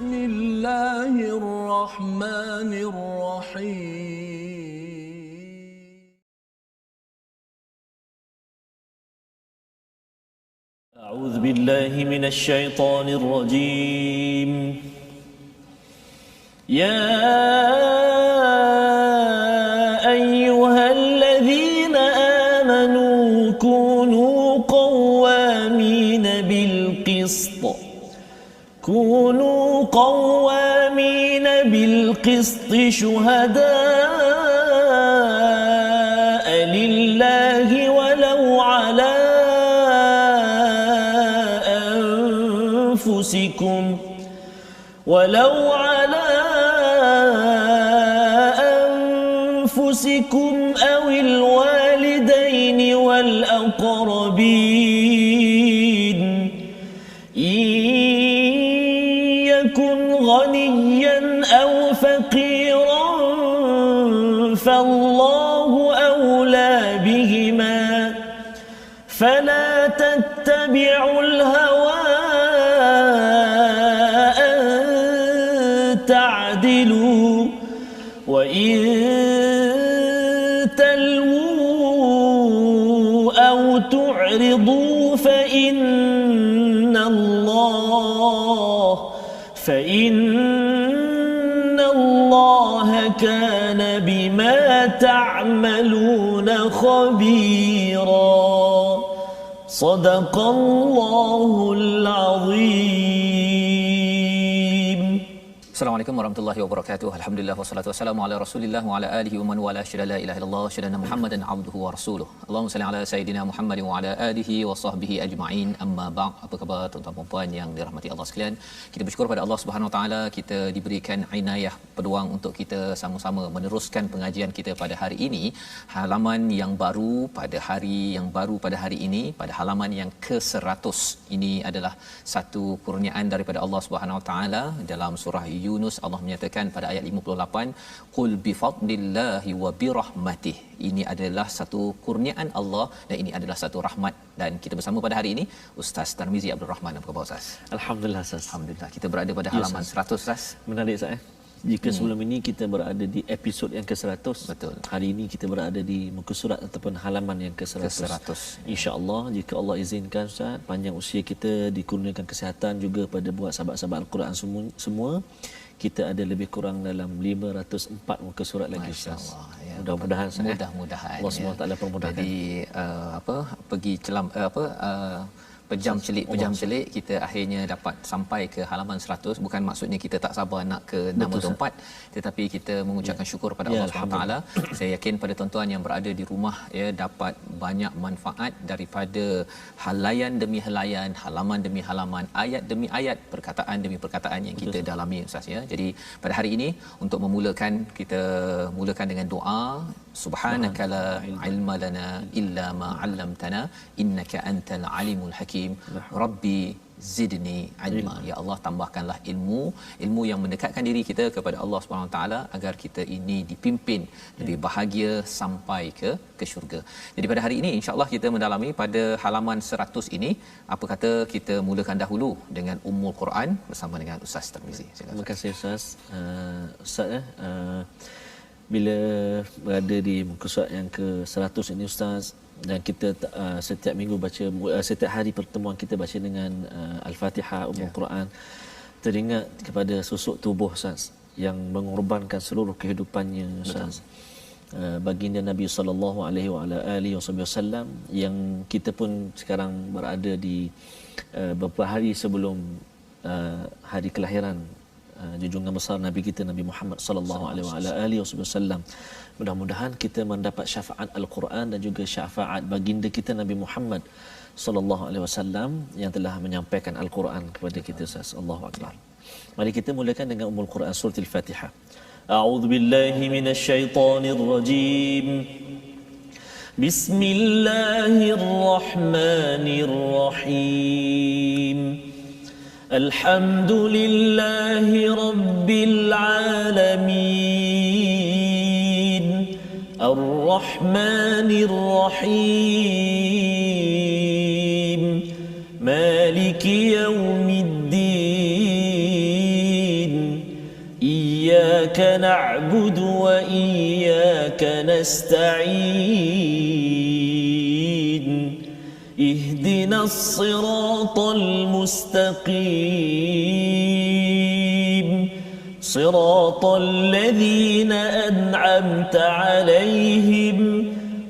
بسم الله الرحمن الرحيم أعوذ بالله من الشيطان الرجيم يا أيها الذين آمنوا كونوا قوامين بالقسط شهداء لله ولو على أنفسكم أو الوالدين والأقربين إن يكن غنيا أو فقيرا فالله أولى بهما فلا تتبعوا الهوى وإن تلووا أو تعرضوا فإن الله كان بما تعملون خبيرا صدق الله العظيم. Assalamualaikum warahmatullahi wabarakatuh. Alhamdulillah wassalatu wassalamu ala Rasulillah wa ala alihi wa man wala syada la ilaha illallah syadana Muhammadan abduhu wa rasuluh. Allahumma salli ala sayidina Muhammad wa ala alihi wa sahbihi ajma'in. Amma ba'd. Apa khabar tuan-tuan dan puan yang dirahmati Allah sekalian? Kita bersyukur pada Allah Subhanahu wa taala kita diberikan inayah peluang untuk kita sama-sama meneruskan pengajian kita pada hari ini. Halaman yang baru pada hari yang baru pada hari ini pada halaman yang ke-100. Ini adalah satu kurniaan daripada Allah Subhanahu wa taala dalam surah Yunus. Allah menyatakan pada ayat 58, qul bi fadlillahi wa bi rahmatih. Ini adalah satu kurniaan Allah dan ini adalah satu rahmat. Dan kita bersama pada hari ini Ustaz Tarmizi Abdul Rahman. Apa khabar Ustaz? Alhamdulillah Ustaz. Alhamdulillah. Kita berada pada halaman 100 Ustaz. Menarik Ustaz. Jika sebelum ini kita berada di episod yang ke-100, betul. Hari ini kita berada di muka surat ataupun halaman yang ke-100. Insya-Allah jika Allah izinkan Ustaz, panjang usia kita, dikurniakan kesihatan juga pada buat sahabat-sahabat Al-Quran semua, kita ada lebih kurang dalam 504 muka surat lagi Ustaz. Ya, mudah-mudahan mudah-mudahan Allah SWT permudahkan. Jadi pergi celam pejam celik kita akhirnya dapat sampai ke halaman 100. Bukan maksudnya kita tak sabar nak ke 64, tetapi kita mengucapkan syukur pada Allah SWT. Saya yakin pada tuan-tuan yang berada di rumah dapat banyak manfaat daripada helaian demi helaian, halaman demi halaman, ayat demi ayat, perkataan demi perkataan yang kita dalami Ustaz ya. Jadi pada hari ini untuk memulakan, kita mulakan dengan doa. Subhanaka la ilma lana illa ma 'allamtana innaka antal alimul hakim. Rabbi zidni ilma. Ya Allah, tambahkanlah ilmu yang mendekatkan diri kita kepada Allah Subhanahu taala agar kita ini dipimpin lebih bahagia sampai ke syurga. Jadi pada hari ini insya-Allah kita mendalami pada halaman 100 ini. Apa kata kita mulakan dahulu dengan Ummul Quran bersama dengan Ustaz Tarmizi. Terima kasih Ustaz. Ustaz bila berada di muka surat yang ke-100 ini Ustaz, dan kita setiap minggu baca, setiap hari pertemuan kita baca dengan Al-Fatihah, Ummul Quran, teringat kepada susuk tubuh Ustaz yang mengorbankan seluruh kehidupannya Ustaz. Baginda Nabi sallallahu alaihi wasallam yang kita pun sekarang berada di beberapa hari sebelum hari kelahiran junjungan besar Nabi kita Nabi Muhammad sallallahu alaihi wasallam. Mudah-mudahan kita mendapat syafaat Al-Quran dan juga syafaat baginda kita Nabi Muhammad sallallahu alaihi wasallam yang telah menyampaikan Al-Quran kepada kita. Allahu akbar. Mari kita mulakan dengan Ummul Quran surah Al-Fatihah. A'udzu billahi minasyaitonir rajim. Bismillahirrahmanirrahim. Alhamdulillahi rabbil alamin. Ar-Rahmanir Rahim. Maliki yaumiddin. إياك نعبد وإياك نستعين اهدنا الصراط المستقيم صراط الذين أنعمت عليهم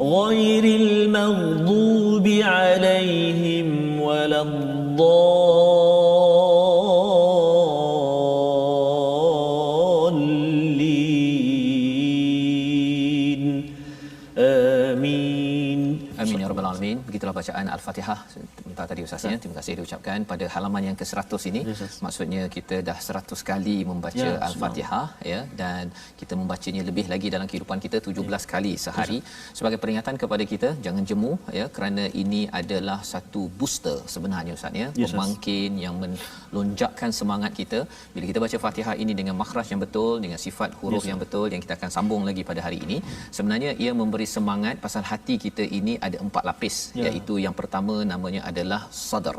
غير المغضوب عليهم ولا الضالين آمين. Amin ya rabbal alamin. Begitulah bacaan Al-Fatihah sebentar tadi Ustaznya. Terima kasih diucapkan pada halaman yang ke-100 ini. Maksudnya kita dah 100 kali membaca Al-Fatihah ya, dan kita membacanya lebih lagi dalam kehidupan kita 17 kali sehari sebagai peringatan kepada kita jangan jemu ya, kerana ini adalah satu booster sebenarnya Ustaz ya, pemangkin yang melonjakkan semangat kita. Bila kita baca Fatihah ini dengan makhraj yang betul, dengan sifat huruf yang betul yang kita akan sambung lagi pada hari ini, sebenarnya ia memberi semangat pasal hati kita ini ada 4 lapis, iaitu yang pertama namanya adalah sadar,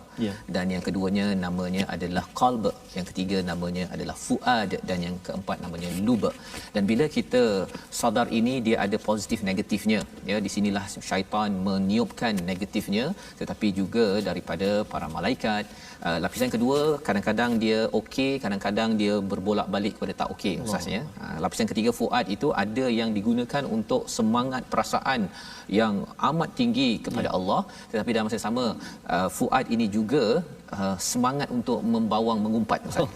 dan yang keduanya namanya adalah qalb, yang ketiga namanya adalah fuad, dan yang keempat namanya lub. Dan bila kita sadar ini dia ada positif negatifnya ya, di sinilah syaitan meniupkan negatifnya, tetapi juga daripada para malaikat. Lapisan kedua kadang-kadang dia okey, kadang-kadang dia berbolak-balik kepada tak okey Ustaznya. Lapisan ketiga fuad itu ada yang digunakan untuk semangat perasaan yang amat tinggi kepada Allah, tetapi dalam masa yang sama fuad ini juga semangat untuk membawang mengumpat Ustaz.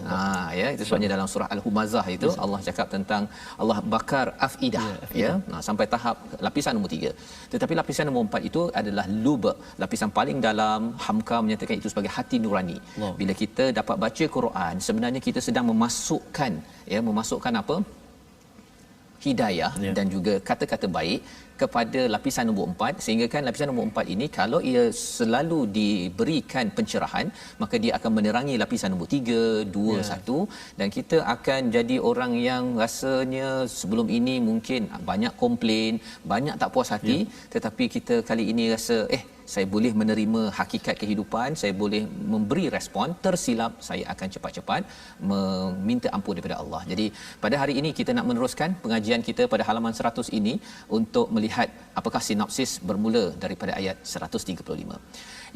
Ya, itu sebabnya dalam surah Al-Humazah itu Allah cakap tentang Allah bakar afidah ya. Sampai tahap lapisan nombor 3. Tetapi lapisan nombor 4 itu adalah lub, lapisan paling dalam. Hamka menyatakan itu sebagai hati nurani. Bila kita dapat baca Quran, sebenarnya kita sedang memasukkan apa? Hidayah dan juga kata-kata baik kepada lapisan nombor 4, sehingga kan lapisan nombor 4 ini kalau ia selalu diberikan pencerahan, maka dia akan menerangi lapisan nombor 3, 2, 1, dan kita akan jadi orang yang rasanya sebelum ini mungkin banyak komplain, banyak tak puas hati, tetapi kita kali ini rasa saya boleh menerima hakikat kehidupan, saya boleh memberi respon. Tersilap, saya akan cepat-cepat meminta ampun daripada Allah. Jadi pada hari ini kita nak meneruskan pengajian kita pada halaman 100 ini untuk melihat apakah sinopsis bermula daripada ayat 135,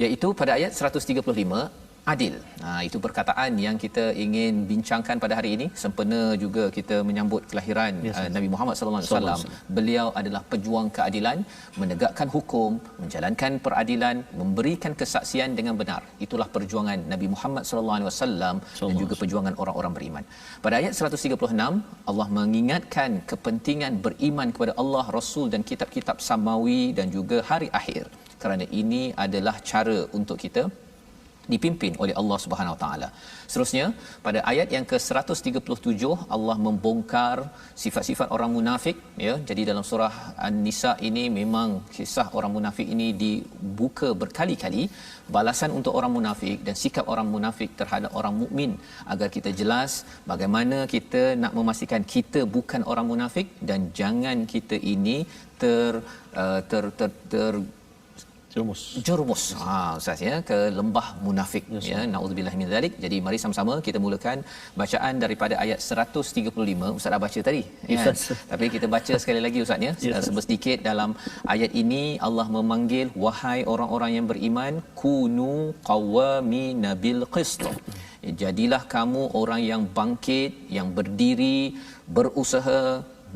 iaitu pada ayat 135 adil. Itu perkataan yang kita ingin bincangkan pada hari ini, sempena juga kita menyambut kelahiran Nabi Muhammad sallallahu alaihi wasallam. Beliau adalah pejuang keadilan, menegakkan hukum, menjalankan peradilan, memberikan kesaksian dengan benar. Itulah perjuangan Nabi Muhammad sallallahu alaihi wasallam dan juga perjuangan orang-orang beriman. Pada ayat 136 Allah mengingatkan kepentingan beriman kepada Allah, Rasul dan kitab-kitab samawi dan juga hari akhir, kerana ini adalah cara untuk kita dipimpin oleh Allah Subhanahu Wa Taala. Seterusnya pada ayat yang ke-137 Allah membongkar sifat-sifat orang munafik ya. Jadi dalam surah An-Nisa ini memang kisah orang munafik ini dibuka berkali-kali, balasan untuk orang munafik dan sikap orang munafik terhadap orang mukmin, agar kita jelas bagaimana kita nak memastikan kita bukan orang munafik dan jangan kita ini jerumus Ustaz ya, ke lembah munafik ya, naudzubillah min zalik. Jadi mari sama-sama kita mulakan bacaan daripada ayat 135. Ustaz dah baca tadi ya, tapi kita baca sekali lagi Ustaz ya, sedikit dalam ayat ini. Allah memanggil, wahai orang-orang yang beriman, kunu qawamina bil qist, jadilah kamu orang yang bangkit, yang berdiri, berusaha,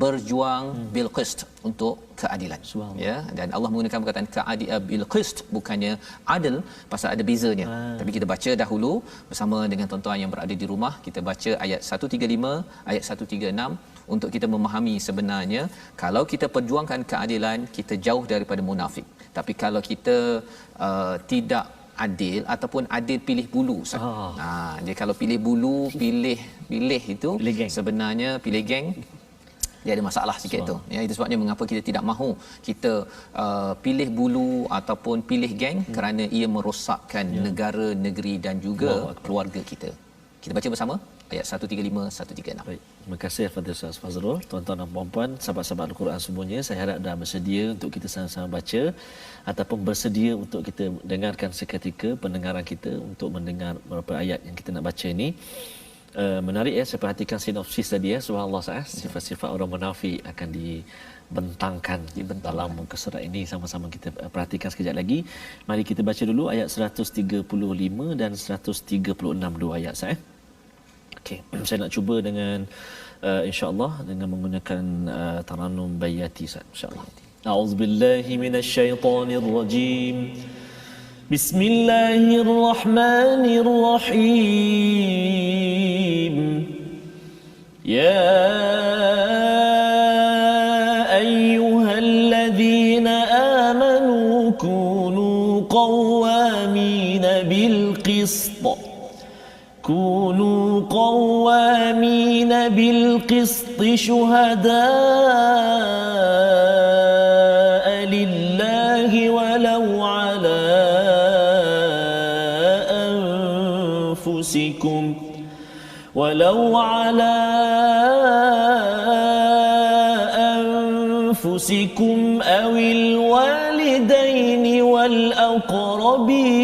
berjuang bil qist, untuk keadilan ya. Dan Allah menggunakan perkataan bil qist, bukannya adil, pasal ada bezanya. Tapi kita baca dahulu bersama dengan tuan-tuan yang berada di rumah. Kita baca ayat 135, ayat 136 untuk kita memahami sebenarnya kalau kita perjuangkan keadilan, kita jauh daripada munafik. Tapi kalau kita tidak adil ataupun adil pilih bulu. Dia kalau pilih bulu, pilih itu sebenarnya pilih geng, dia ada masalah sikit tu ya. Itu sebabnya mengapa kita tidak mahu kita pilih bulu ataupun pilih geng, kerana ia merosakkan negara, negeri dan juga keluarga kita. Kita baca bersama ayat 135 136. Baik, terima kasih kepada Ustaz Fazrul. Tuan-tuan dan puan-puan, sahabat-sahabat Al-Quran semuanya, saya harap dah bersedia untuk kita sama-sama baca ataupun bersedia untuk kita dengarkan seketika pendengaran kita untuk mendengar beberapa ayat yang kita nak baca ini. Menarik ya, saya perhatikan sinopsis tadi ya, subhanallah, sifat-sifat orang munafik akan dibentangkan dalam muka surat ini. Sama-sama kita perhatikan sekejap lagi. Mari kita baca dulu ayat 135 dan 136, dua ayat saya. Okey, saya nak cuba dengan insya-Allah dengan menggunakan taranum bayati insya-Allah. A'udzubillahi minasyaitonirrajim. Bismillahirrahmanirrahim. Ya ayyuhalladzina amanu kunu qawwamin bil qist. كونوا قوامين بالقسط شهداء لله ولو على أنفسكم أو الوالدين والأقربين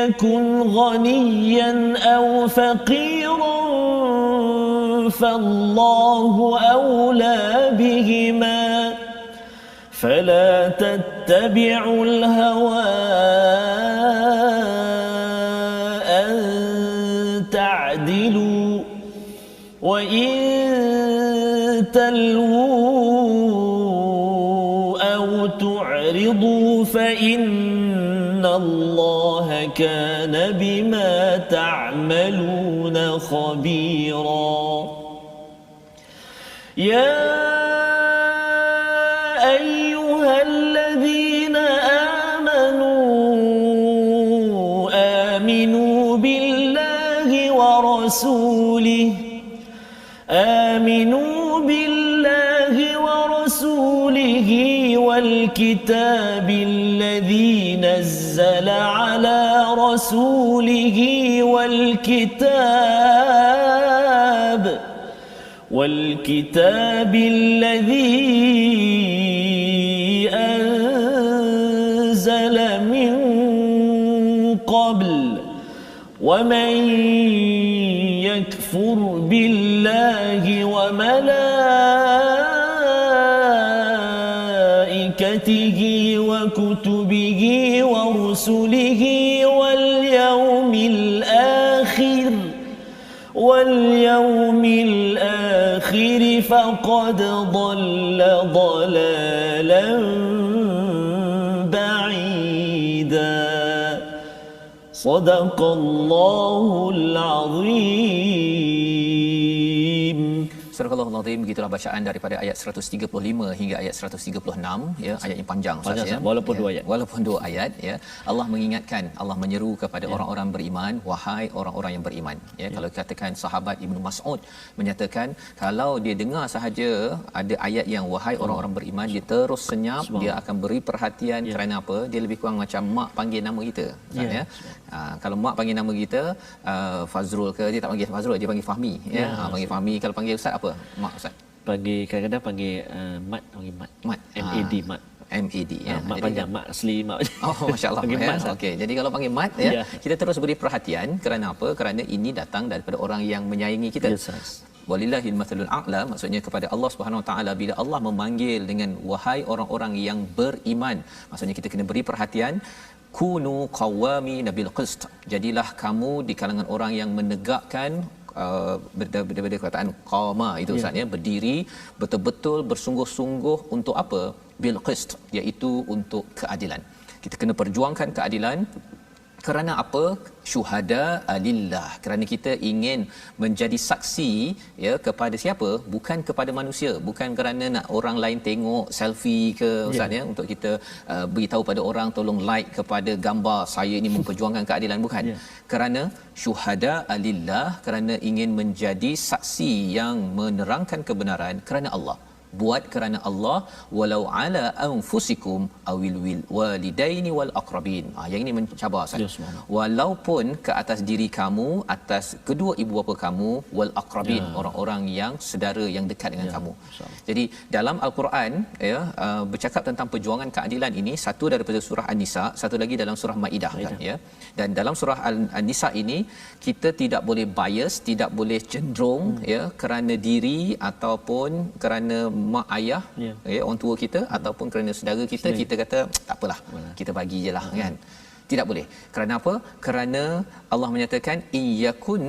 يكن غنيا أو فقيرا فالله أولى بهما فلا تتبعوا الهوى أن تعدلوا وإن تلووا أو تعرضوا فإن الله كان بما تعملون خبيرا. يا أيها الذين آمنوا بالله ورسوله والكتاب الذي نزل على رسوله والكتاب الذي أنزل من قبل ومن يكفر بالله وملائكته وكتبه ورسله واليوم الآخر فقد ضل ضلالا بعيدا. صدق الله العظيم. Surah Al-Azim, begitulah bacaan daripada ayat 135 hingga ayat 136 ya, ayat yang panjang Ustaz ya. Walaupun dua ayat. Walaupun dua ayat ya. Allah mengingatkan, Allah menyeru kepada orang-orang beriman, wahai orang-orang yang beriman ya. Kalau katakan sahabat Ibnu Mas'ud menyatakan kalau dia dengar sahaja ada ayat yang wahai orang-orang beriman, dia terus senyap, dia akan beri perhatian kerana apa? Dia lebih kurang macam mak panggil nama kita ya. Kalau mak panggil nama kita Fazrul ke, dia tak panggil Fazrul, dia panggil Fahmi ya. Panggil Fahmi. Kalau panggil Ustaz apa? Mak Ustaz. Panggil kadang-kadang panggil Mat, panggil Mat. MAD Mat. MAD ya. Mat panjang, Mat asli Mat. Oh, masya-Allah. Ya. Okey. Jadi kalau panggil Mat ya, kita terus beri perhatian kerana apa? Kerana ini datang daripada orang yang menyayangi kita. Walillahil mathalul a'la, maksudnya kepada Allah Subhanahu Wa Taala. Bila Allah memanggil dengan wahai orang-orang yang beriman, maksudnya kita kena beri perhatian. Kunu qawamin bil qist. Jadilah kamu di kalangan orang yang menegakkan daripada kataan qama itu Ustaz ya, berdiri betul-betul bersungguh-sungguh untuk apa? Bil qist, iaitu untuk keadilan. Kita kena perjuangkan keadilan. Kerana apa? Syuhada alillah, kerana kita ingin menjadi saksi ya kepada siapa? Bukan kepada manusia, bukan kerana nak orang lain tengok selfie ke Ustaz ya, untuk kita beritahu pada orang tolong like kepada gambar saya ini memperjuangkan keadilan, bukan. Kerana syuhada alillah, kerana ingin menjadi saksi yang menerangkan kebenaran kerana Allah. buat kerana Allah, walau ala anfusikum awil walidaini wal aqrabin. Yang ini mencabar Ustaz. Walaupun ke atas diri kamu, atas kedua ibu bapa kamu, wal aqrabin, orang-orang yang saudara yang dekat dengan kamu. Jadi dalam al-Quran bercakap tentang perjuangan keadilan ini, satu daripada surah An-Nisa, satu lagi dalam surah Maidah kan ya. Dan dalam surah An-Nisa ini kita tidak boleh bias, tidak boleh cenderung ya kerana diri ataupun kerana mak ayah ya orang tua kita ataupun kerana saudara kita, kita kata tak apalah, kita bagi jelah kan. Tidak boleh. Kerana apa? Kerana Allah menyatakan iyyakun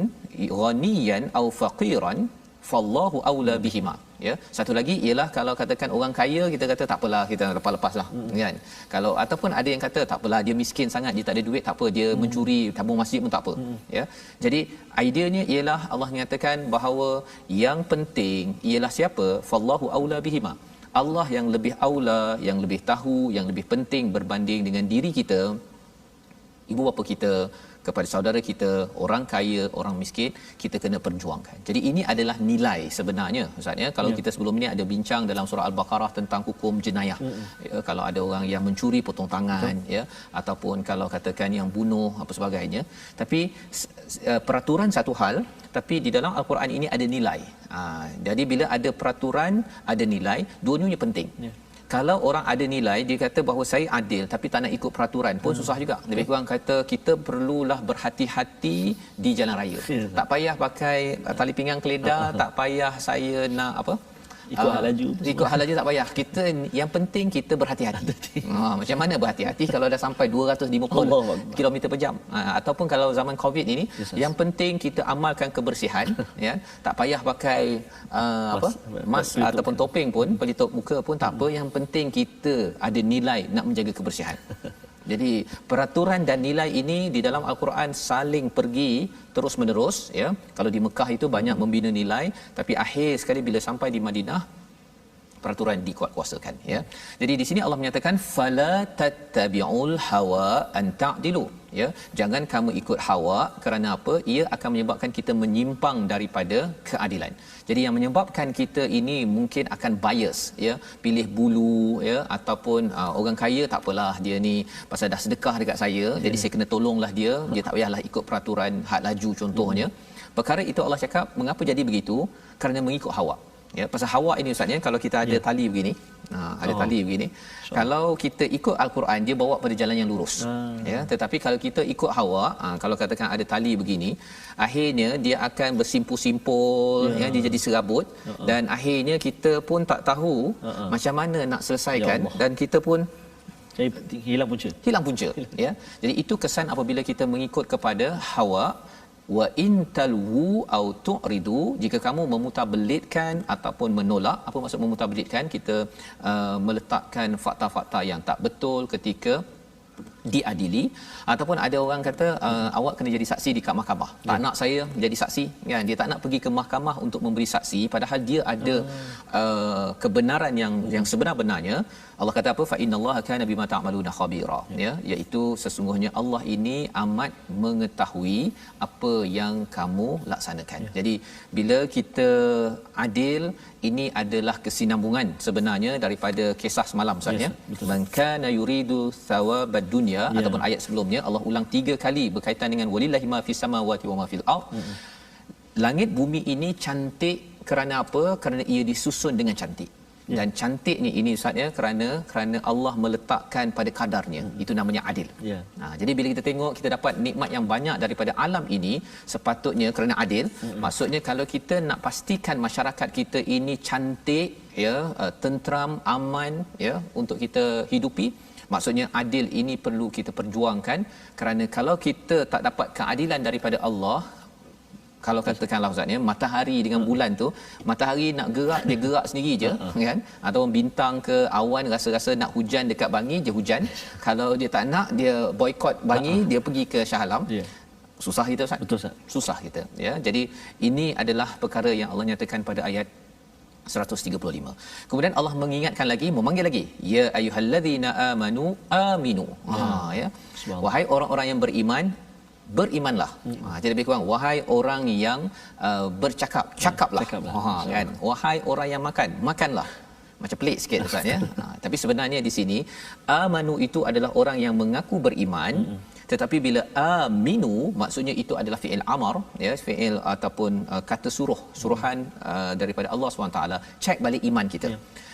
ghaniyan aw faqiran fallahu aula bihima. Ya, satu lagi ialah kalau katakan orang kaya, kita kata tak apalah, kita lepas-lepaslah kan. Kalau ataupun ada yang kata tak apalah, dia miskin sangat, dia tak ada duit, tak apa, dia mencuri tabung masjid pun tak apa. Ya. Jadi ideanya ialah Allah menyatakan bahawa yang penting ialah siapa? Fallahu aula bihima. Allah yang lebih aula, yang lebih tahu, yang lebih penting berbanding dengan diri kita, ibu bapa kita, kepada saudara kita, orang kaya, orang miskin, kita kena perjuangkan. Jadi ini adalah nilai sebenarnya Ustaz ya. Kalau kita sebelum ini ada bincang dalam surah Al-Baqarah tentang hukum jenayah. Ya, kalau ada orang yang mencuri potong tangan ya, ataupun kalau katakan yang bunuh apa sebagainya. Tapi peraturan satu hal, tapi di dalam Al-Quran ini ada nilai. Jadi bila ada peraturan, ada nilai, dua-duanya penting. Kalau orang ada nilai, dia kata bahawa saya adil tapi tak nak ikut peraturan pun susah juga. Lebih kurang kata kita perlulah berhati-hati di jalan raya. Tak payah pakai tali pinggang keledar, tak payah saya nak apa? Ikut hal laju. Ikut hal laju tak payah. Kita yang penting kita berhati-hati. Macam mana berhati-hati kalau dah sampai 250 km per jam? Ataupun kalau zaman Covid ini, yang penting kita amalkan kebersihan ya. Tak payah pakai mask ataupun topeng pun, pelitup muka pun tak apa, yang penting kita ada nilai nak menjaga kebersihan. Jadi peraturan dan nilai ini di dalam Al-Quran saling pergi terus menerus ya. Kalau di Mekah itu banyak membina nilai, tapi akhir sekali bila sampai di Madinah, peraturan dikuatkuasakan ya. Jadi di sini Allah menyatakan fala tattabi'ul hawa an ta'dilu ya. Jangan kamu ikut hawa, kerana apa? Ia akan menyebabkan kita menyimpang daripada keadilan. Jadi yang menyebabkan kita ini mungkin akan bias ya, pilih bulu ya, ataupun orang kaya tak apalah, dia ni pasal dah sedekah dekat saya, jadi saya kena tolonglah dia tak payahlah ikut peraturan had laju contohnya. Perkara itu Allah cakap mengapa jadi begitu? Kerana mengikut hawa. Ya, pasal hawa ini Ustaz ya, kalau kita ada tali begini, ada tali begini, kalau kita ikut Al-Quran dia bawa pada jalan yang lurus. Ya, tetapi kalau kita ikut hawa, kalau katakan ada tali begini, akhirnya dia akan bersimpul-simpul ya, dia jadi serabut dan akhirnya kita pun tak tahu macam mana nak selesaikan dan kita pun hilang punca ya. Jadi itu kesan apabila kita mengikut kepada hawa. Wa in talwu au tu'ridu, jika kamu memutabelitkan ataupun menolak. Apa maksud memutabelitkan? Kita meletakkan fakta-fakta yang tak betul ketika diadili, ataupun ada orang kata awak kena jadi saksi di kat mahkamah. Tak nak saya jadi saksi kan, dia tak nak pergi ke mahkamah untuk memberi saksi padahal dia ada kebenaran yang sebenar-benarnya. Allah kata apa? Fa innallaha kana bima ta'maluna khabira ya, iaitu sesungguhnya Allah ini amat mengetahui apa yang kamu laksanakan. Jadi bila kita adil, ini adalah kesinambungan sebenarnya daripada kisah semalam Ustaz ya. Man kana yuridu thawabad dunya ataupun ayat sebelumnya Allah ulang 3 kali berkaitan dengan walillahi ma fis samawati wa ma fil ard. Langit bumi ini cantik kerana apa? Kerana ia disusun dengan cantik. Dan cantiknya ini Ustaz ya, kerana Allah meletakkan pada kadarnya. Itu namanya adil. Jadi bila kita tengok kita dapat nikmat yang banyak daripada alam ini, sepatutnya kerana adil. Maksudnya kalau kita nak pastikan masyarakat kita ini cantik ya, tenteram, aman ya untuk kita hidupi, maksudnya adil ini perlu kita perjuangkan. Kerana kalau kita tak dapat keadilan daripada Allah, kalau katakanlah Ustaz ya, matahari dengan bulan tu, matahari nak gerak dia gerak sendiri je kan, atau bintang ke awan rasa-rasa nak hujan dekat Bangi je hujan, kalau dia tak nak dia boikot Bangi, dia pergi ke Shah Alam. Susah kita Ustaz. Betul Ustaz. Susah kita ya. Jadi ini adalah perkara yang Allah nyatakan pada ayat 135. Kemudian Allah mengingatkan lagi, memanggil lagi, ya ayyuhallazina amanu aminu. Ya. Wahai orang-orang yang beriman, berimanlah. Jadi lebih kurang wahai orang yang bercakap, cakaplah. Kan. Wahai orang yang makan, makanlah. macam pelik sikit Ustaz ya. Tapi sebenarnya di sini amanu itu adalah orang yang mengaku beriman, tetapi bila aminu maksudnya itu adalah fi'il amar ya, fi'il ataupun kata suruhan daripada Allah SWT. Cek balik iman kita.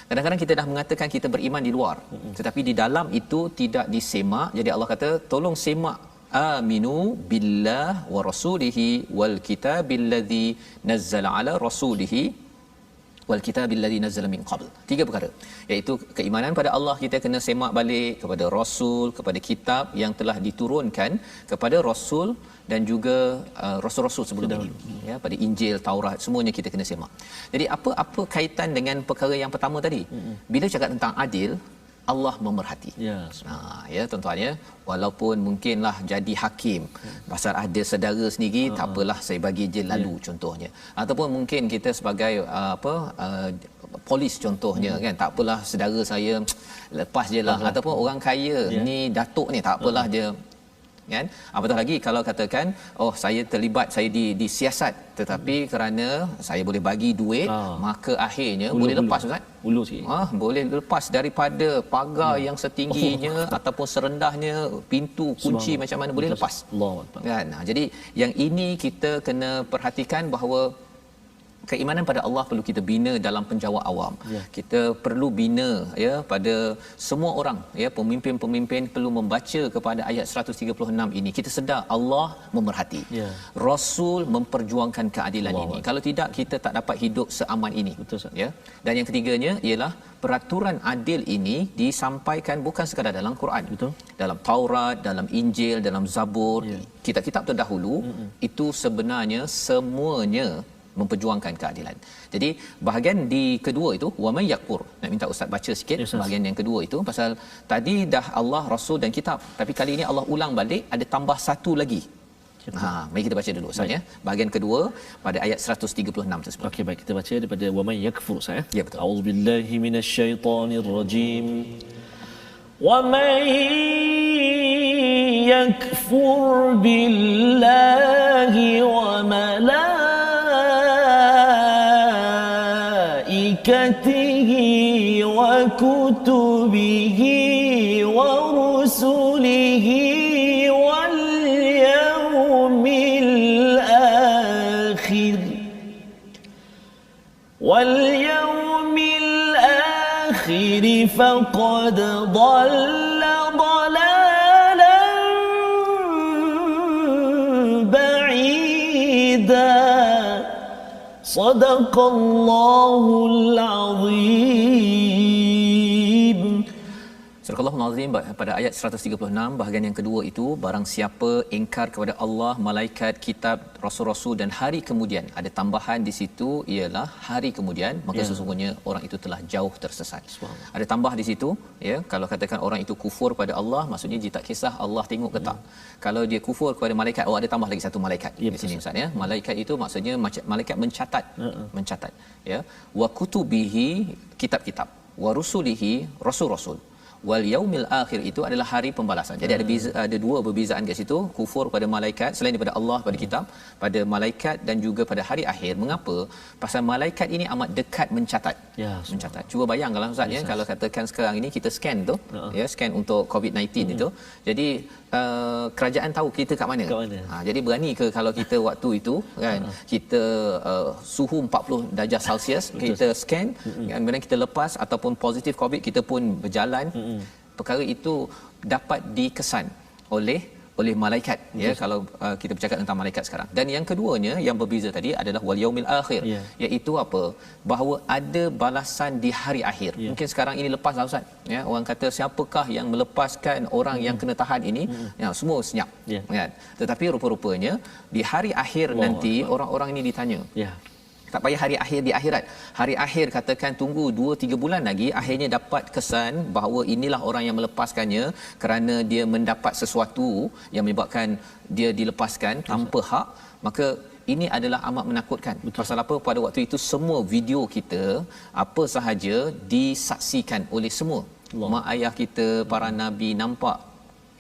Kadang-kadang kita dah mengatakan kita beriman di luar, tetapi di dalam itu tidak disemak. Jadi Allah kata tolong semak aminu billah wa rasulihi wal kitabil ladzi nazzala ala rasulihi wal kitabil ladzi nazzala min qabl. 3 perkara, iaitu keimanan pada Allah kita kena semak balik, kepada rasul, kepada kitab yang telah diturunkan kepada rasul dan juga rasul-rasul sebelum ini ya, pada Injil, Taurat, semuanya kita kena semak. Jadi apa kaitan dengan perkara yang pertama tadi? Bila cakap tentang adil, Allah memerhati. Ya tuan-tuan ya, walaupun mungkinlah jadi hakim pasal ada saudara sendiri, tak apalah saya bagi je lalu contohnya. Ataupun mungkin kita sebagai polis contohnya kan, tak apalah saudara saya lepas je lah. Ataupun orang kaya ni datuk ni, tak apalah dia kan. Apatah lagi kalau katakan saya terlibat, saya disiasat, tetapi kerana saya boleh bagi duit, maka akhirnya boleh lepas Ustaz. Ulu sikit. Boleh lepas daripada pagar yang setingginya ataupun serendahnya, pintu kunci macam mana boleh lepas. Kan. Jadi yang ini kita kena perhatikan bahawa keimanan pada Allah perlu kita bina dalam penjawat awam. Kita perlu bina ya pada semua orang ya, pemimpin-pemimpin perlu membaca kepada ayat 136 ini. Kita sedar Allah memerhati. Rasul memperjuangkan keadilan ini. Kalau tidak kita tak dapat hidup seaman ini. Betul, ya. Dan yang ketiganya ialah peraturan adil ini disampaikan bukan sekadar dalam Quran. Betul. Dalam Taurat, dalam Injil, dalam Zabur, kitab-kitab terdahulu itu sebenarnya semuanya memperjuangkan keadilan. Jadi bahagian di kedua itu wa may yakfur, nak minta ustaz baca sikit bahagian yang kedua itu, pasal tadi dah Allah, Rasul dan kitab, tapi kali ini Allah ulang balik, ada tambah satu lagi. Mari kita baca dulu ustaz ya. Bahagian kedua pada ayat 136 tersebut. Okey, baik, kita baca daripada wa may yakfur ustaz ya. Ya betul. A'udzubillahi minasyaitonir rajim. Wa may yakfur billahi wa malaikatihi wa kutubihi wa rusulihi wal yawmil akhir faqad dhalla dhalalan ba'ida. Sadaqallahul azim. Surah Al-Azim pada ayat 136 bahagian yang kedua itu, barang siapa ingkar kepada Allah, malaikat, kitab, rasul-rasul dan hari kemudian, ada tambahan di situ ialah hari kemudian, maka sesungguhnya orang itu telah jauh tersesat. Ada tambah di situ ya, kalau katakan orang itu kufur pada Allah, maksudnya dia tak kisah Allah tengok ke tak. Kalau dia kufur kepada malaikat, ada tambah lagi satu malaikat di sini ustaz ya. Malaikat itu maksudnya malaikat mencatat, mencatat ya. Wa kutubihi, kitab-kitab, wa rusulihi, rasul-rasul, wal yaumil akhir itu adalah hari pembalasan. Jadi ada dua perbezaan kat situ, kufur pada malaikat selain daripada Allah, pada kitab, pada malaikat dan juga pada hari akhir. Mengapa? Pasal malaikat ini amat dekat mencatat. Mencatat. Cuba bayangkanlah ustaz ya, kalau katakan sekarang ini kita scan tu, ya, scan untuk COVID-19 itu. Jadi kerajaan tahu kita kat mana. Jadi berani ke kalau kita waktu itu kan, kita suhu 40 darjah Celsius, kita scan, kemudian kita lepas ataupun positif COVID, kita pun berjalan, perkara itu dapat dikesan oleh malaikat ya, kalau kita bercakap tentang malaikat sekarang. Dan yang keduanya yang berbeza tadi adalah wal yaumil akhir, iaitu apa? Bahawa ada balasan di hari akhir. Mungkin sekarang ini lepaslah ustaz ya, orang kata siapakah yang melepaskan orang yang kena tahan ini, ya, semua senyap kan. Tetapi rupa-rupanya di hari akhir nanti orang-orang ini ditanya. Tak payah hari akhir di akhirat. Hari akhir katakan tunggu 2-3 bulan lagi, akhirnya dapat kesan bahawa inilah orang yang melepaskannya kerana dia mendapat sesuatu yang menyebabkan dia dilepaskan tanpa hak. Maka ini adalah amat menakutkan. Pasal apa? Pada waktu itu semua video kita apa sahaja disaksikan oleh semua. Mak ayah kita, para nabi nampak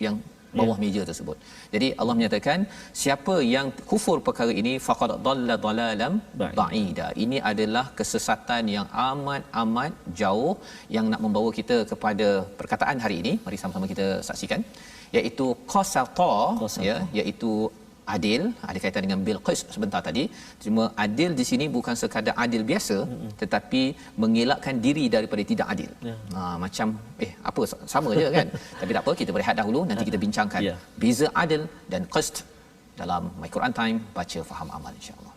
yang bawah meja tersebut. Jadi Allah menyatakan siapa yang kufur perkara ini faqad dhalla dhalalam ba'ida. Ini adalah kesesatan yang amat jauh yang nak membawa kita kepada perkataan hari ini. Mari sama-sama kita saksikan, iaitu qasata, ya, iaitu adil, ada kaitan dengan bil qis sebentar tadi. Cuma adil di sini bukan sekadar adil biasa, tetapi mengelakkan diri daripada tidak adil. Macam apa sama je kan. Tapi tak apa, kita berehat dahulu, nanti kita bincangkan beza adil dan qist dalam My Quran Time, baca faham amal, insya-Allah.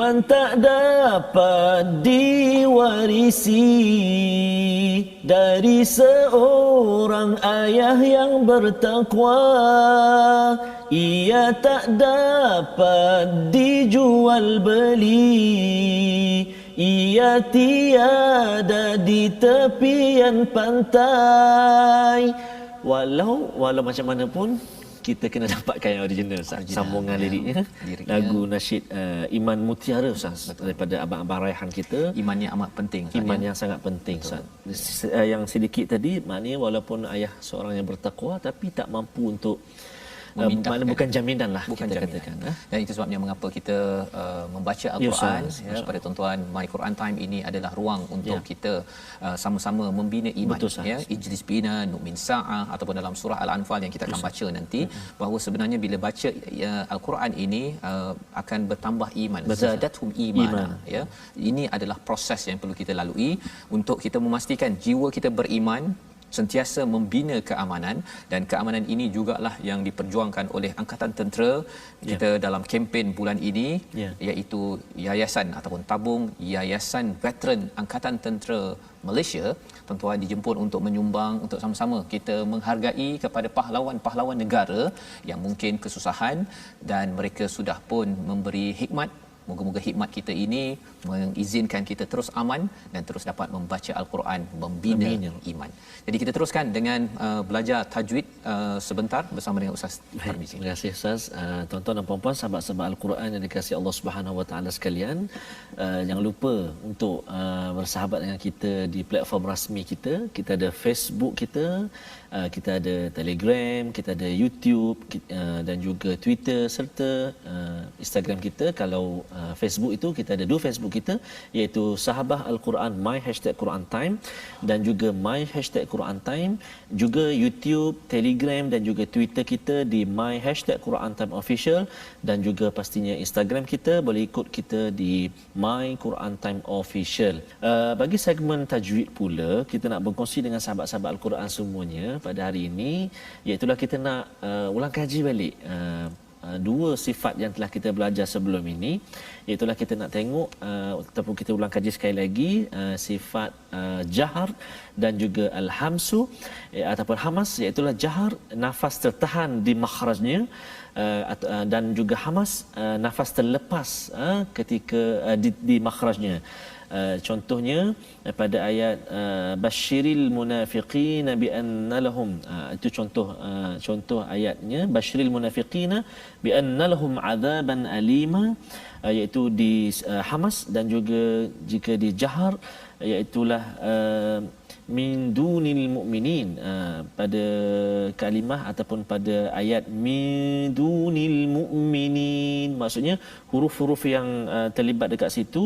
Iman tak dapat diwarisi dari seorang ayah yang bertakwa. Ia tak dapat dijual beli. Ia tiada di tepian pantai. Walau macam mana pun kita kena dapatkan yang original, sambungan liriknya. Lagu nasyid Iman Mutiara, Ustaz. Betul. Daripada abang-abang raihan kita. Iman yang amat penting, Ustaz. Iman yang sangat penting, Ustaz. Yang sedikit tadi, maknanya walaupun ayah seorang yang bertakwa tapi tak mampu untuk maknanya bukan jaminan lah, bukan kita jaminan. Katakan. Dan itu sebabnya mengapa kita membaca Al-Quran pada tuan-tuan. My Quran Time ini adalah ruang untuk kita sama-sama membina iman. Betul, Ijlis bina nu'min sa'ah, ataupun dalam surah Al-Anfal yang kita akan baca nanti, bahawa sebenarnya bila baca Al-Quran ini akan bertambah iman. Zadathum imana. Ini adalah proses yang perlu kita lalui untuk kita memastikan jiwa kita beriman, sentiasa membina keamanan, dan keamanan ini jugalah yang diperjuangkan oleh Angkatan Tentera kita dalam kempen bulan ini, iaitu yayasan ataupun tabung Yayasan Veteran Angkatan Tentera Malaysia. Tuan-tuan dijemput untuk menyumbang, untuk sama-sama kita menghargai kepada pahlawan-pahlawan negara yang mungkin kesusahan dan mereka sudah pun memberi hikmat. Moga-moga hikmat kita ini mengizinkan kita terus aman dan terus dapat membaca Al-Quran, membina iman. Jadi kita teruskan dengan belajar tajwid sebentar bersama dengan Ustaz Tarmizi. Terima kasih, Ustaz. Tuan-tuan dan puan-puan, sahabat-sahabat Al-Quran yang dikasihi Allah Subhanahu Wa Taala sekalian, jangan lupa untuk bersahabat dengan kita di platform rasmi kita. Kita ada Facebook kita, kita ada Telegram, kita ada YouTube dan juga Twitter serta Instagram kita. Kalau Facebook itu kita ada 2 Facebook kita, iaitu Sahabah Al-Quran My #Quran Time dan juga My #Quran Time, juga YouTube, Telegram dan juga Twitter kita di My #Quran Time Official, dan juga pastinya Instagram kita boleh ikut kita di My Quran Time Official. Bagi segmen tajwid pula, kita nak berkongsi dengan sahabat-sahabat Al-Quran semuanya pada hari ini, iaitu kita nak ulang kaji balik 2 sifat yang telah kita belajar sebelum ini, iaitu kita nak tengok ataupun kita ulang kaji sekali lagi sifat jahar dan juga al-hamsu ataupun hamas, iaitu jahar nafas tertahan di makhrajnya dan juga hamas nafas terlepas ketika di makhrajnya. Contohnya pada ayat basyiril munafiqina bi anna lahum, itu contoh ayatnya, basyiril munafiqina bi anna lahum adzaban alima, iaitu di hamas, dan juga jika di jahar iaitulah min dunil mu'minin, pada kalimah ataupun pada ayat min dunil mu'minin, maksudnya huruf-huruf yang terlibat dekat situ.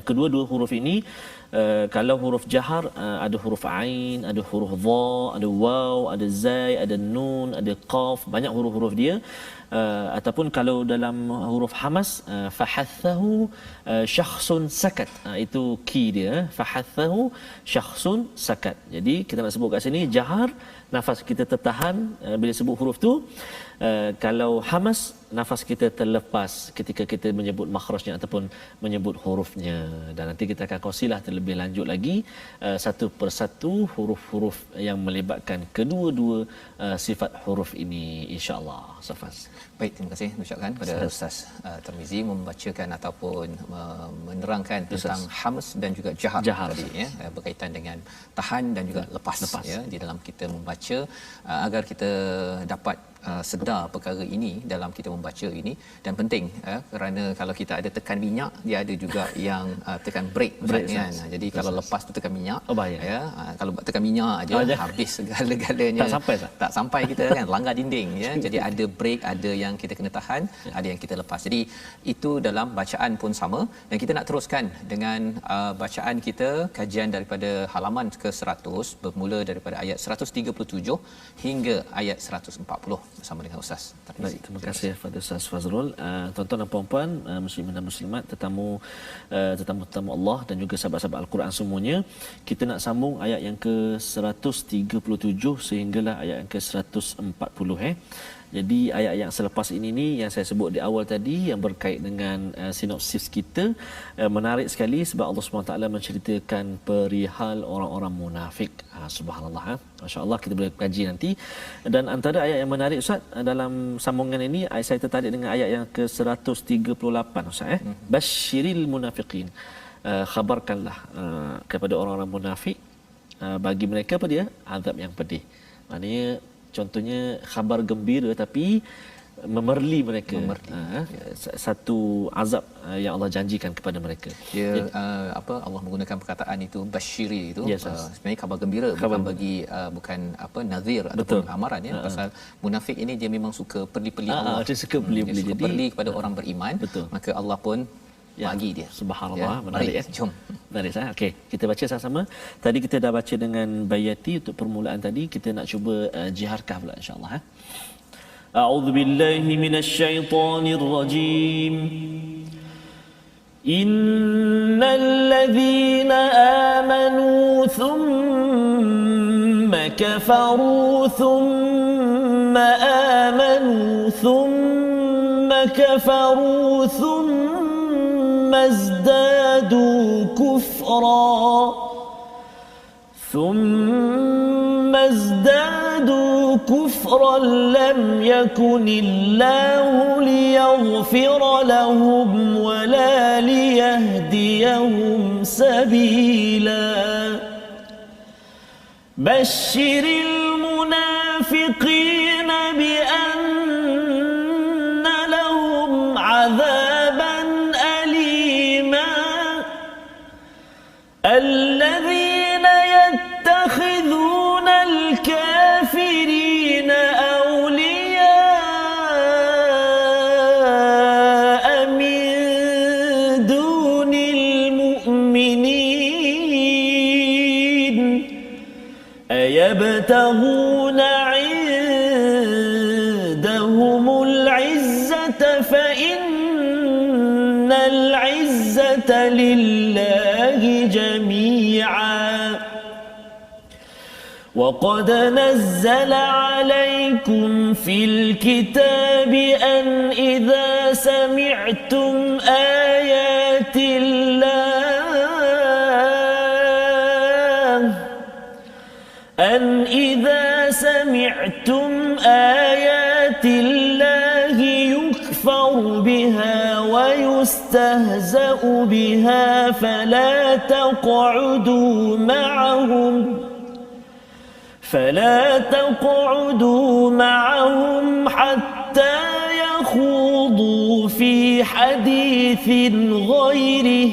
Kedua-dua huruf ini, kalau huruf jahar ada huruf ain, ada huruf dha, ada waw, ada zai, ada nun, ada qaf, banyak huruf-huruf dia. Ataupun kalau dalam huruf hamas, fahathahu syakhsun sakat, itu key dia, fahathahu syakhsun sakat. Jadi kita nak sebut kat sini jahar, nafas kita tertahan bila sebut huruf tu. Kalau hamas, nafas kita terlepas ketika kita menyebut makhrajnya ataupun menyebut hurufnya. Dan nanti kita akan kongsilah terlebih lebih lanjut lagi satu persatu huruf-huruf yang melibatkan kedua-dua sifat huruf ini, insya-Allah. Safas. Baik, terima kasih ucapkan pada Ustaz Tarmizi membacakan ataupun menerangkan tentang hams dan juga jahar tadi ya, berkaitan dengan tahan dan juga lepas ya di dalam kita membaca, agar kita dapat sedar perkara ini dalam kita membaca ini. Dan penting kerana kalau kita ada tekan minyak, dia ada juga yang tekan break kan. Jadi kalau lepas tu tekan minyak ya, kalau tekan minyak aja habis segala-galanya, tak sampai kita kan langgar dinding ya. Jadi ada break, ada yang kita kena tahan, ada yang kita lepas. Jadi itu dalam bacaan pun sama. Dan kita nak teruskan dengan bacaan kita, kajian daripada halaman ke-100 bermula daripada ayat 137 hingga ayat 140 bersama dengan Ustaz Tarmizi. Baik, terima kasih kepada Ustaz Fazrul. Tuan-tuan dan puan-puan, muslimin dan muslimat, tetamu Allah dan juga sahabat-sahabat Al-Quran semuanya, kita nak sambung ayat yang ke-137 sehinggalah ayat yang ke-140 Jadi ayat yang selepas ini yang saya sebut di awal tadi yang berkait dengan sinopsis kita, menarik sekali sebab Allah SWT menceritakan perihal orang-orang munafik. Subhanallah, masya-Allah, kita boleh kaji nanti. Dan antara ayat yang menarik Ustaz dalam sambungan ini, saya tertarik dengan ayat yang ke-138 Ustaz Basyiril munafiqin. Khabarkanlah kepada orang-orang munafik, bagi mereka apa dia? Azab yang pedih. Maknanya contohnya khabar gembira tapi memerli mereka. Satu azab yang Allah janjikan kepada mereka. Dia Allah menggunakan perkataan itu basyiri itu sebenarnya khabar gembira, bukan bagi bukan nazir ataupun amaran ya. Pasal munafik ini dia memang suka perli-perli Allah. Dia suka perli-perli, jadi perli kepada orang beriman. Maka Allah pun bagi dia. Subhanallah, menarik ya. Jom. Menarik saya. Okey, kita baca sama-sama. Tadi kita dah baca dengan bayati untuk permulaan tadi, kita nak cuba jiharkah pula insya-Allah. A'udzu billahi minasyaitonir rajim. Innal ladzina amanu thumma kafaru thumma amanu thumma kafaru thumma ازدادوا كفرا لم يكن الله ليغفر لهم ولا ليهديهم سبيلا بشر المنافقين بأن لهم عذابا الذين يتخذون الكافرين أولياء من دون المؤمنين أيبتغون عندهم العزة فإن العزة لله جميعا وقد نزل عليكم في الكتاب أن إذا سمعتم آيات الله يكفر بها ويستهزأ بها فلا تقعدوا معهم حتى يخوضوا في حديث غيره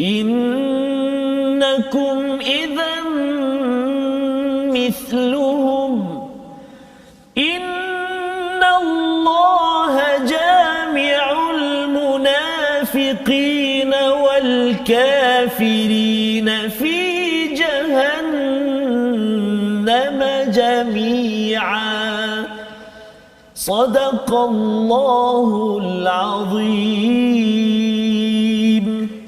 إنكم إذا مثلهم إن الله جامع المنافقين والكافرين في جهنم جميعا صدق الله العظيم.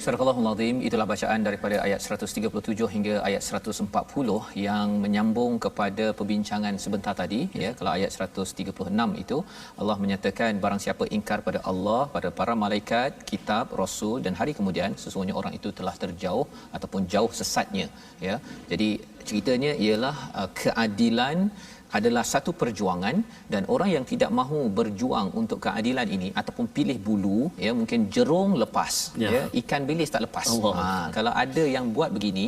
Surah Al-Azim, itulah bacaan daripada ayat 137 hingga ayat 140 yang menyambung kepada perbincangan sebentar tadi ya. Kalau ayat 136 itu Allah menyatakan barang siapa ingkar pada Allah, pada para malaikat, kitab, rasul dan hari kemudian, sesungguhnya orang itu telah terjauh ataupun jauh sesatnya ya. Jadi ceritanya ialah keadilan adalah satu perjuangan, dan orang yang tidak mahu berjuang untuk keadilan ini ataupun pilih bulu ya, mungkin jerung lepas ya, ikan bilis tak lepas. Kalau ada yang buat begini,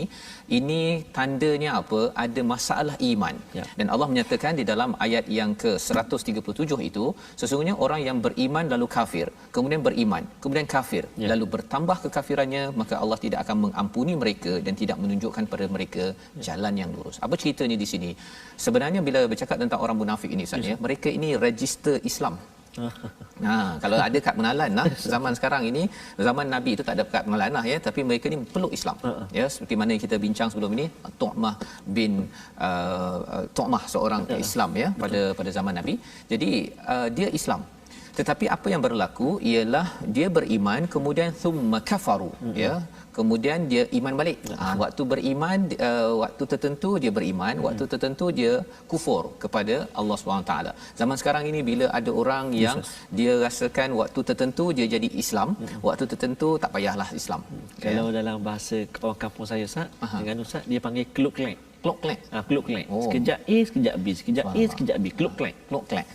ini tandanya apa? Ada masalah iman. Dan Allah menyatakan di dalam ayat yang ke-137 itu, sesungguhnya orang yang beriman lalu kafir, kemudian beriman, kemudian kafir, lalu bertambah kekafirannya, maka Allah tidak akan mengampuni mereka dan tidak menunjukkan pada mereka jalan yang lurus. Apa ceritanya di sini? Sebenarnya bila bercakap tentang orang munafik ini Ustaz ya, mereka ini register Islam. Kalau ada kad pengenalan lah zaman sekarang ini, zaman Nabi itu tak ada kad pengenalan lah ya, tapi mereka ni peluk Islam ya, seperti mana kita bincang sebelum ini, Tu'mah bin Tu'mah seorang Islam ya pada zaman Nabi. Jadi dia Islam, tetapi apa yang berlaku ialah dia beriman kemudian thumma kafaru ya, kemudian dia iman balik. Waktu beriman, waktu tertentu dia beriman, waktu tertentu dia kufur kepada Allah SWT. Zaman sekarang ini bila ada orang yang dia rasakan waktu tertentu dia jadi Islam, waktu tertentu tak payahlah Islam. Kalau dalam bahasa orang kampung saya Ustaz, dengan Ustaz dia panggil kluk-klek. Klok-klek. Kluk-klek. Sekejap A, sekejap B, sekejap A, sekejap B. Kluk-klek. Klok-klek.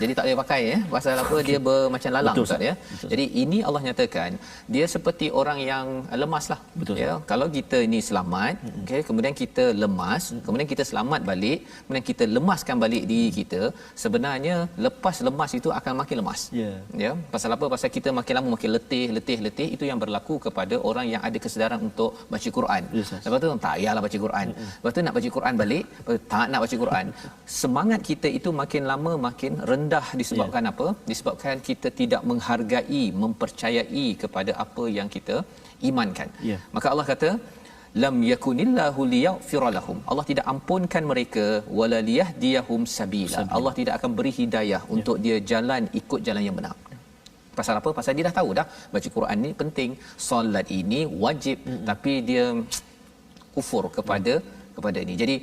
Jadi tak boleh pakai ya. Pasal apa? Dia macam lalang Ustaz ya. Jadi ini Allah nyatakan dia seperti orang yang lemas lah. Ya. Kalau kita ini selamat, okey, kemudian kita lemas, kemudian kita selamat balik, kemudian kita lemaskan balik diri kita, sebenarnya lepas lemas itu akan makin lemas. Ya. Pasal apa? Pasal kita makin lama makin letih. Itu yang berlaku kepada orang yang ada kesedaran untuk baca Quran. Lepas tu tak payahlah baca Quran. Lepas tu nak baca Quran balik, tak nak baca Quran. Semangat kita itu makin lama makin rendah disebabkan apa? Disebabkan kita tidak menghargai, mempercayai kepada apa yang kita imankan. Maka Allah kata lam yakunillahu liyaghfira lahum. Allah tidak ampunkan mereka wala liyahdiyahum sabila. Allah tidak akan beri hidayah untuk dia jalan ikut jalan yang benar. Pasal apa? Pasal dia dah tahu dah baca Quran ni penting, solat ini wajib, tapi dia kufur kepada ini. Jadi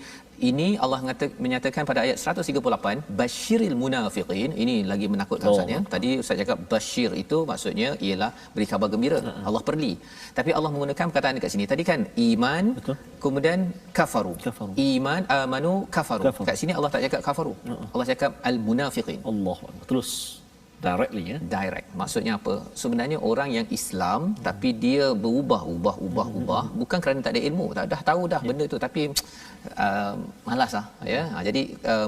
ini Allah menyatakan pada ayat 138, basyiril munafiqin. Ini lagi menakutkan Ustaz ya. Tadi Ustaz cakap basyir itu maksudnya ialah beri khabar gembira. Allah perli. Tapi Allah menggunakan perkataan dekat sini. Tadi kan iman, kemudian kafaru. Iman, amanu, kafaru. Kat sini Allah tak cakap kafaru. Allah cakap al munafiqin. Terus directly ya. Direct. Maksudnya apa? Sebenarnya orang yang Islam tapi dia berubah bukan kerana tak ada ilmu, dah tahu dah benda tu, tapi malaslah ya. Jadi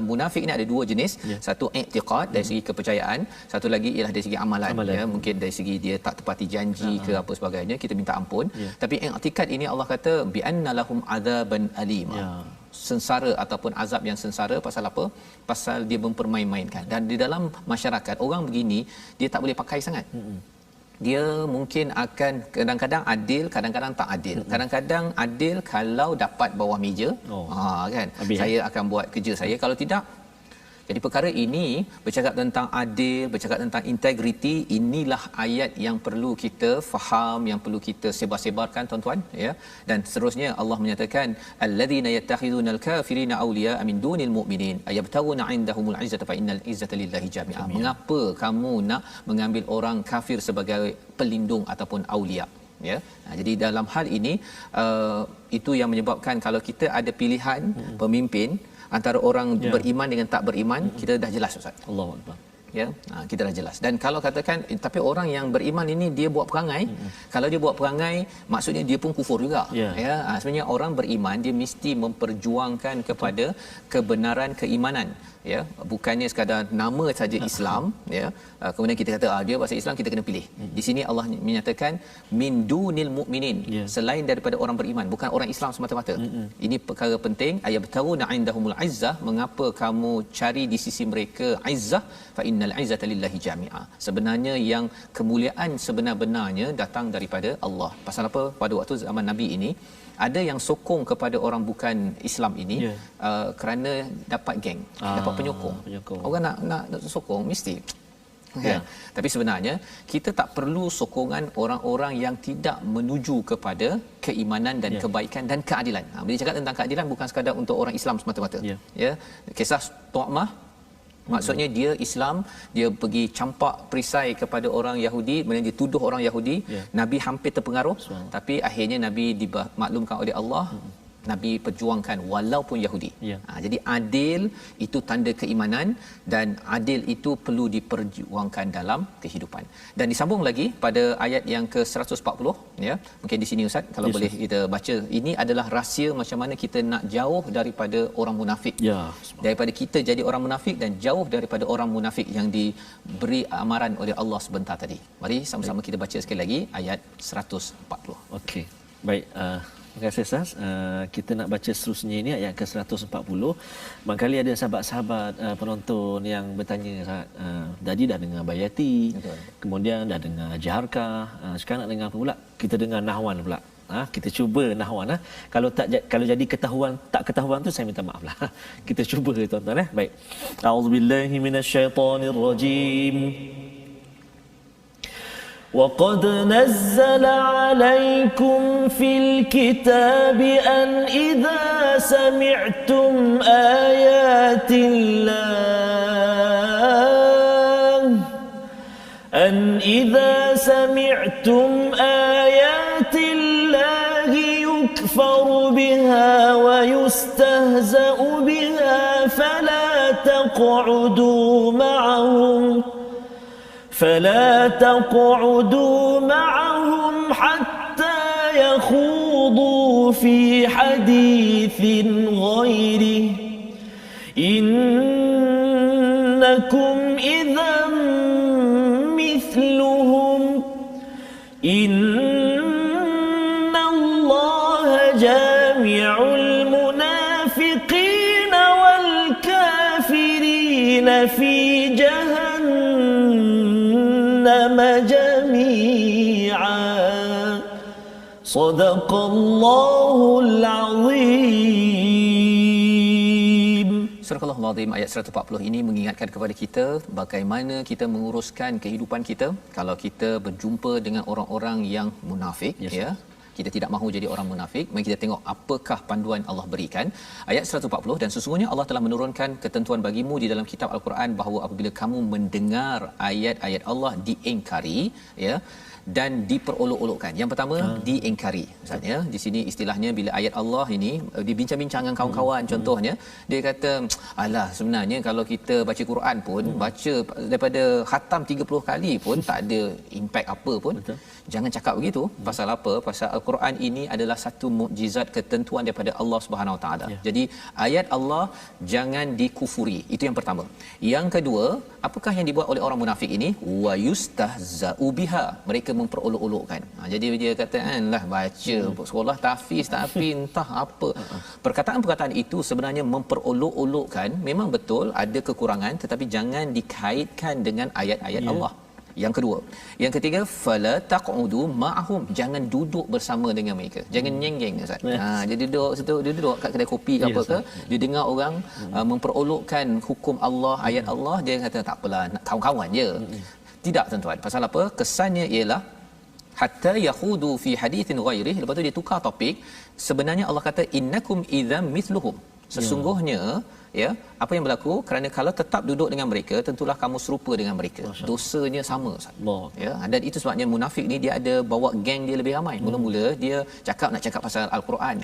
munafik ni ada dua jenis. Satu i'tiqad dari segi kepercayaan, satu lagi ialah dari segi amalan. Ya, mungkin dari segi dia tak tepati janji ke apa sebagainya, kita minta ampun. Tapi i'tiqad ini Allah kata bi anna lahum adzaban alima. Sengsara ataupun azab yang sengsara. Pasal apa? Pasal dia mempermain-mainkan. Dan di dalam masyarakat orang begini dia tak boleh pakai sangat. Dia mungkin akan kadang-kadang adil, kadang-kadang tak adil. Kadang-kadang adil kalau dapat bawah meja. Kan? Saya akan buat kerja saya, kalau tidak. Jadi perkara ini bercakap tentang adil, bercakap tentang integriti. Inilah ayat yang perlu kita faham, yang perlu kita sebar-sebarkan tuan-tuan ya. Dan seterusnya Allah menyatakan alladzina yattakhidunal kafirina awliya min dunil mu'minin ayabtaguna 'indahumul 'izzata fa innal 'izzata lillahi jami'ah. Mengapa kamu nak mengambil orang kafir sebagai pelindung ataupun aulia ya? Jadi dalam hal ini itu yang menyebabkan kalau kita ada pilihan pemimpin antara orang beriman dengan tak beriman, kita dah jelas Ustaz. Allahu Akbar. Ya, kita dah jelas. Dan kalau katakan tapi orang yang beriman ini dia buat perangai, kalau dia buat perangai maksudnya dia pun kufur juga. Ya, sebenarnya orang beriman dia mesti memperjuangkan kepada kebenaran keimanan. Ya, bukannya sekadar nama saja Islam ya, kemudian kita kata dia bahasa Islam kita kena pilih. Di sini Allah menyatakan min dunil mu'minin, selain daripada orang beriman, bukan orang Islam semata-mata. Ini perkara penting. Ayabtaguna 'indahumul 'izzah, mengapa kamu cari di sisi mereka izzah? Fa innal 'izzata lillahi jami'ah. Sebenarnya yang kemuliaan sebenar-benarnya datang daripada Allah. Pasal apa? Pada waktu zaman Nabi ini ada yang sokong kepada orang bukan Islam ini kerana dapat geng, dapat penyokong. Orang nak sokong mesti kan. Tapi sebenarnya kita tak perlu sokongan orang-orang yang tidak menuju kepada keimanan dan kebaikan dan keadilan. Bila cakap tentang keadilan bukan sekadar untuk orang Islam semata-mata. Ya. Kisah Tu'mah maksudnya dia Islam, dia pergi campak perisai kepada orang Yahudi, kemudian dia tuduh orang Yahudi. Nabi hampir terpengaruh, tapi akhirnya Nabi dimaklumkan oleh Allah. Nabi perjuangkan walaupun Yahudi. Jadi adil itu tanda keimanan dan adil itu perlu diperjuangkan dalam kehidupan. Dan disambung lagi pada ayat yang ke-140 ya. Mungkin di sini Ustaz kalau boleh kita baca, ini adalah rahsia macam mana kita nak jauh daripada orang munafik. Daripada kita jadi orang munafik dan jauh daripada orang munafik yang diberi amaran oleh Allah sebentar tadi. Mari sama-sama kita baca sekali lagi ayat 140. Okey. Baik, terima kasih Ustaz. Kita nak baca seterusnya ini ayat ke-140. Barangkali ada sahabat-sahabat penonton yang bertanya, tadi dah dengar Bayati, kemudian dah dengar Jaharka, sekarang nak dengar apa pula? Kita dengar Nahwan pula. Kita cuba Nahwan. Kalau jadi tak ketahuan tu saya minta maaf lah. Kita cuba tuan-tuan. Baik. A'udzubillahi minasyaitonirrajim. وقد نزل عليكم في الكتاب أن إذا سمعتم آيات الله يكفر بها ويستهزأ بها فلا تقعدوا معهم حتى يخوضوا في حديث غيره إنكم إذا مثلهم إن الله جامع المنافقين والكافرين في جهنم جميعا صدق الله العظيم. Surah Al-Azim ayat 140 ini mengingatkan kepada kita bagaimana kita menguruskan kehidupan kita kalau kita berjumpa dengan orang-orang yang munafik. Ya, kita tidak mahu jadi orang munafik. Mari kita tengok apakah panduan Allah berikan. Ayat 140, dan sesungguhnya Allah telah menurunkan ketentuan bagimu di dalam kitab Al-Quran bahawa apabila kamu mendengar ayat-ayat Allah diingkari, ya, dan diperolok-olokkan. Yang pertama, diingkari. Misalnya di sini istilahnya bila ayat Allah ini dibincang-bincang dengan kawan-kawan, contohnya dia kata, alah sebenarnya kalau kita baca Quran pun baca daripada khatam 30 kali pun tak ada impak apa pun. Betul. Jangan cakap begitu. Pasal apa? Pasal Al-Quran ini adalah satu mukjizat ketentuan daripada Allah Subhanahu Wa Taala. Jadi ayat Allah jangan dikufuri. Itu yang pertama. Yang kedua, apakah yang dibuat oleh orang munafik ini? Wa yustahza'u biha. Mereka memperolok-olokkan. Jadi dia kata, lah baca sekolah tahfiz tapi entah apa. Perkataan-perkataan itu sebenarnya memperolok-olokkan. Memang betul ada kekurangan, tetapi jangan dikaitkan dengan ayat-ayat Allah. Yang kedua. Yang ketiga, fala taqudu ma'ahum, jangan duduk bersama dengan mereka. Jangan nyenggeng Ustaz. Dia duduk situ, dia duduk kat kedai kopi ke apa ke, dia dengar orang memperolokkan hukum Allah, ayat Allah, dia kata tak apalah, nak kawan-kawan je. Tidak tuan-tuan. Pasal apa? Kesannya ialah hatta yakhudu fi hadithin ghairi. Lepas tu dia tukar topik. Sebenarnya Allah kata innakum idzam mithluhum. Sesungguhnya ya, apa yang berlaku kerana kalau tetap duduk dengan mereka tentulah kamu serupa dengan mereka. Dosanya sama Ustaz. Ya, dan itu sebabnya munafik ni dia ada bawa geng dia lebih ramai. Mula-mula dia nak cakap pasal Al-Quran,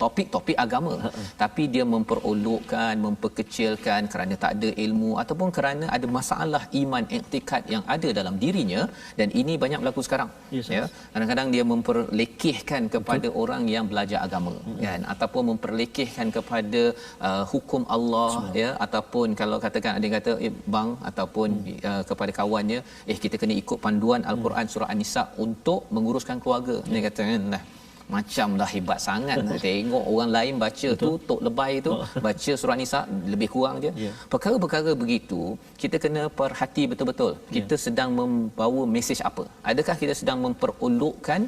topik-topik agama, tapi dia memperolokkan, memperkecilkan kerana tak ada ilmu ataupun kerana ada masalah iman, iktikad yang ada dalam dirinya, dan ini banyak berlaku sekarang. Ya, kadang-kadang dia memperlekehkan kepada orang yang belajar agama, kan, ataupun memperlekehkan kepada hukum Allah, ya, ataupun kalau katakan ada yang kata bang ataupun kepada kawannya, kita kena ikut panduan Al-Quran surah An-Nisa untuk menguruskan keluarga. Dia kata, nah, macamlah hebat sangat. Tengok orang lain baca tutup lebay tu, baca surah Nisa lebih kurang je. Perkara-perkara begitu kita kena perhati betul-betul. Kita sedang membawa mesej apa? Adakah kita sedang memperolokkan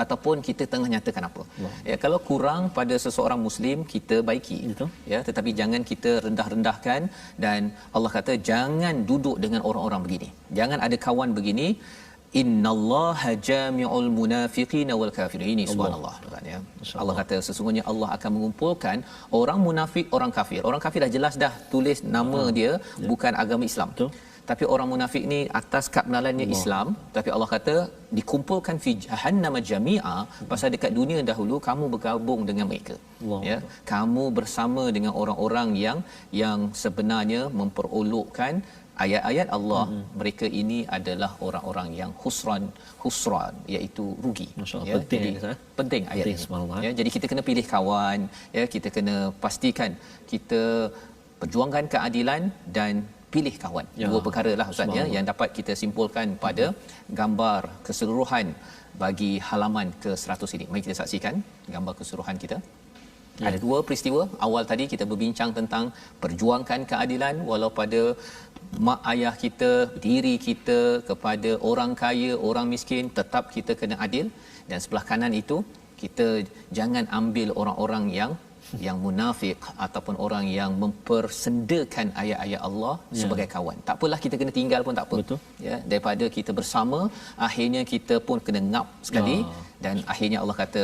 ataupun kita tengah nyatakan apa? Ya, kalau kurang pada seseorang muslim kita baiki. Ya, tetapi jangan kita rendah-rendahkan, dan Allah kata jangan duduk dengan orang-orang begini. Jangan ada kawan begini. Innallaha jami'ul munafiqina wal kafirin. Ini subhanallah kan, ya. Allah kata sesungguhnya Allah akan mengumpulkan orang munafik, orang kafir. Orang kafir dah jelas dah tulis nama dia bukan agama Islam. Tapi orang munafik ni atas kad penalannya Islam, tapi Allah kata dikumpulkan fi jahannam jami'a. Pasal dekat dunia dahulu kamu bergabung dengan mereka. Ya, kamu bersama dengan orang-orang yang sebenarnya memperolokkan ayat-ayat Allah. Mereka ini adalah orang-orang yang husran, iaitu rugi. Ya, penting ayat ini. Ya, jadi kita kena pilih kawan, ya, kita kena pastikan kita perjuangkan keadilan dan pilih kawan. Dua perkara lah Ustaz, ya, yang dapat kita simpulkan pada gambar keseluruhan bagi halaman ke-100 ini. Mari kita saksikan gambar keseluruhan kita. Ada dua peristiwa. Awal tadi kita berbincang tentang perjuangkan keadilan walau pada mak ayah kita, diri kita, kepada orang kaya, orang miskin, tetap kita kena adil. Dan sebelah kanan itu kita jangan ambil orang-orang yang munafik ataupun orang yang mempersendakan ayat-ayat Allah sebagai kawan. Tak apalah, kita kena tinggal pun tak apa. Ya, daripada kita bersama akhirnya kita pun kena ngap sekali. Dan akhirnya Allah kata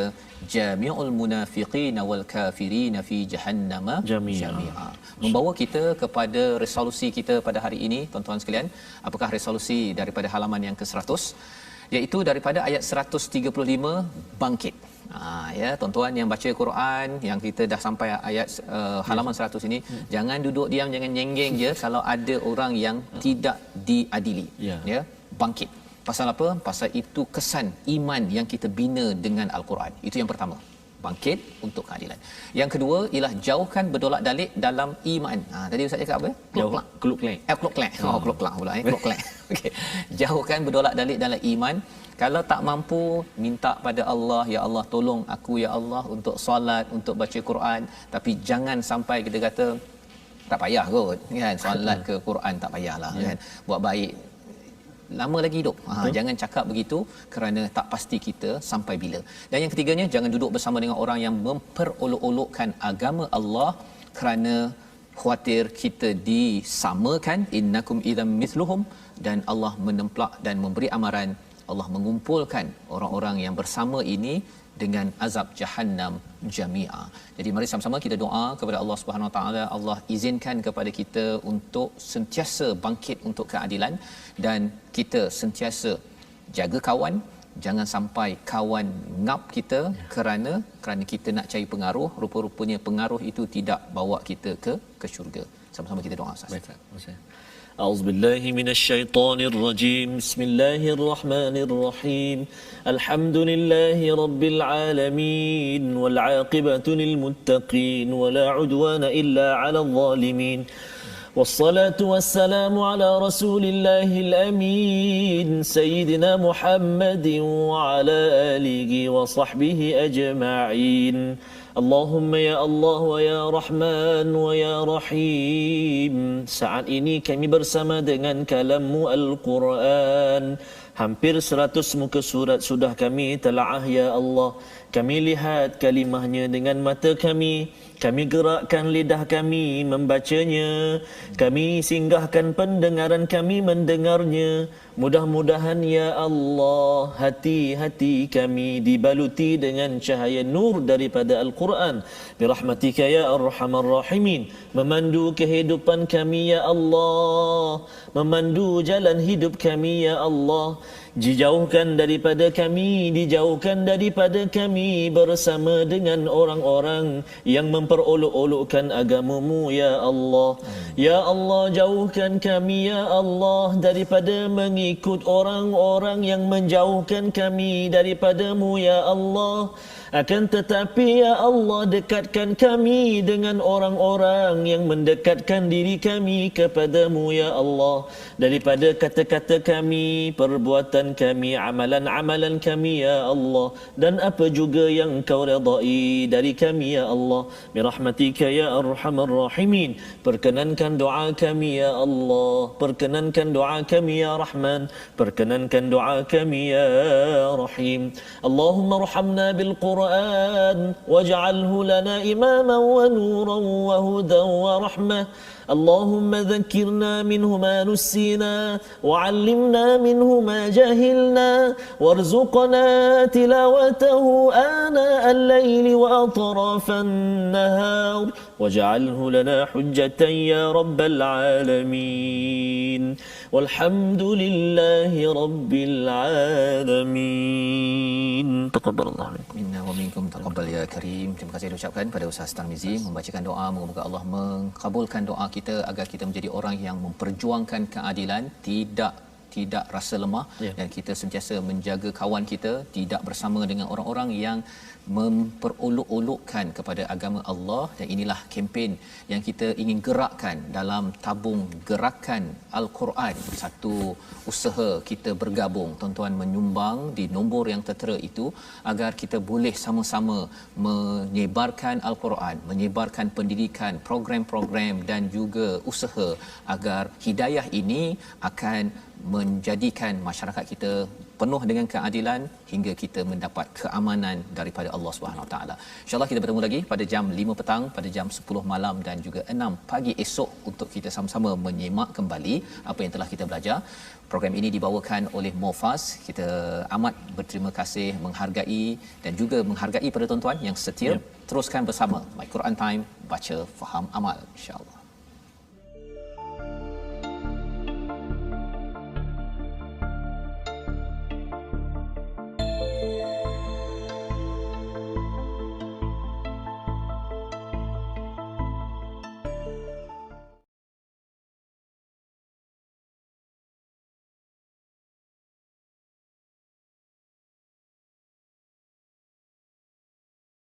jami'ul munafiqina wal kafirina fi jahannama jami'a. Membawa kita kepada resolusi kita pada hari ini, tuan-tuan sekalian. Apakah resolusi daripada halaman yang ke-100? Iaitu daripada ayat 135 bangkit. Ya, tuan-tuan yang baca Quran, yang kita dah sampai ayat halaman 100 ini, jangan duduk diam, jangan nyenggeng je kalau ada orang yang tidak diadili. Ya, bangkit. Pasal apa? Pasal itu kesan iman yang kita bina dengan Al-Quran. Itu yang pertama. Bangkit untuk keadilan. Yang kedua ialah jauhkan berdolak dalik dalam iman. Tadi Ustaz cakap apa? Kluk-klek. Kluk-klek. Kluk-klek pula. Kluk-klek. Okey. Jauhkan berdolak dalik dalam iman. Kalau tak mampu, minta pada Allah, ya Allah tolong aku ya Allah untuk solat, untuk baca Quran. Tapi jangan sampai kita kata tak payah kot, kan? Solat ke Quran tak payahlah, kan? Buat baik lama lagi hidup. Jangan cakap begitu kerana tak pasti kita sampai bila. Dan yang ketiganya, jangan duduk bersama dengan orang yang memperolok-olokkan agama Allah kerana khawatir kita disamakan. Innakum idzam mithluhum. Dan Allah menemplak dan memberi amaran, Allah mengumpulkan orang-orang yang bersama ini dengan azab jahannam jami'a. Jadi mari sama-sama kita doa kepada Allah Subhanahu Wa Taala, Allah izinkan kepada kita untuk sentiasa bangkit untuk keadilan, dan kita sentiasa jaga kawan, jangan sampai kawan ngap kita kerana kita nak cari pengaruh. Rupa-rupanya pengaruh itu tidak bawa kita ke syurga. Sama-sama kita doa Ustaz. Baik. أعوذ بالله من الشيطان الرجيم بسم الله الرحمن الرحيم الحمد لله رب العالمين والعاقبة للمتقين ولا عدوان إلا على الظالمين والصلاة والسلام على رسول الله الأمين سيدنا محمد وعلى آله وصحبه أجمعين اللهم ya Allah wa ya Rahman wa ya Rahim. Saat ini kami bersama dengan kalam-Mu Al-Quran. Hampir 100 muka surat sudah kami telaah ya Allah. Kami lihat kalimahnya dengan mata kami. Kami gerakkan lidah kami membacanya. Kami singgahkan pendengaran kami mendengarnya. Mudah-mudahan ya Allah hati-hati kami dibaluti dengan cahaya nur daripada Al-Quran. Birahmatika ya Arhamar Rahimin. Memandu kehidupan kami ya Allah. Memandu jalan hidup kami ya Allah. Dijauhkan daripada kami bersama dengan orang-orang yang memperolok-olokkan agamamu ya Allah. Ya Allah, jauhkan kami ya Allah daripada mengikut orang-orang yang menjauhkan kami daripadamu ya Allah. Akan tetapi ya Allah, dekatkan kami dengan orang-orang yang mendekatkan diri kami kepadamu ya Allah, daripada kata-kata kami, perbuatan kami, amalan-amalan kami ya Allah, dan apa juga yang Engkau redai dari kami ya Allah. Birahmatika ya arhamar rahimin. Perkenankan doa kami ya Allah, perkenankan doa kami ya Rahman, perkenankan doa kami ya Rahim. Allahumma arhamna bil Quran waj'alhu lana imaman wa nuran wa hudan wa rahmah. اللهم ذكرنا منه ما نسينا وعلمنا منه ما جهلنا وارزقنا تلاوته آناء الليل وأطراف النهار واجعله لنا حجة يا رب العالمين والحمد لله رب العالمين. تقبل الله منكم. Minna wa minkum taqabbal ya karim. Terima kasih diucapkan pada Ustaz Tarmizi membacakan doa, moga-moga Allah mengabulkan doa kita agar kita menjadi orang yang memperjuangkan keadilan, tidak rasa lemah, dan kita sentiasa menjaga kawan kita, tidak bersama dengan orang-orang yang memperolok-olokkan kepada agama Allah. Dan inilah kempen yang kita ingin gerakkan dalam tabung gerakan Al-Quran. Satu usaha kita bergabung, tuan-tuan menyumbang di nombor yang tertera itu agar kita boleh sama-sama menyebarkan Al-Quran, menyebarkan pendidikan, program-program dan juga usaha agar hidayah ini akan menjadikan masyarakat kita penuh dengan keadilan hingga kita mendapat keamanan daripada Allah Subhanahu Wa Taala. Insya-Allah kita bertemu lagi pada jam 5 petang, pada jam 10 malam dan juga 6 pagi esok untuk kita sama-sama menyimak kembali apa yang telah kita belajar. Program ini dibawakan oleh Mofas. Kita amat berterima kasih, menghargai dan juga menghargai pada tuan-tuan yang setia. Teruskan bersama My Quran Time, baca, faham, amal, insya-Allah.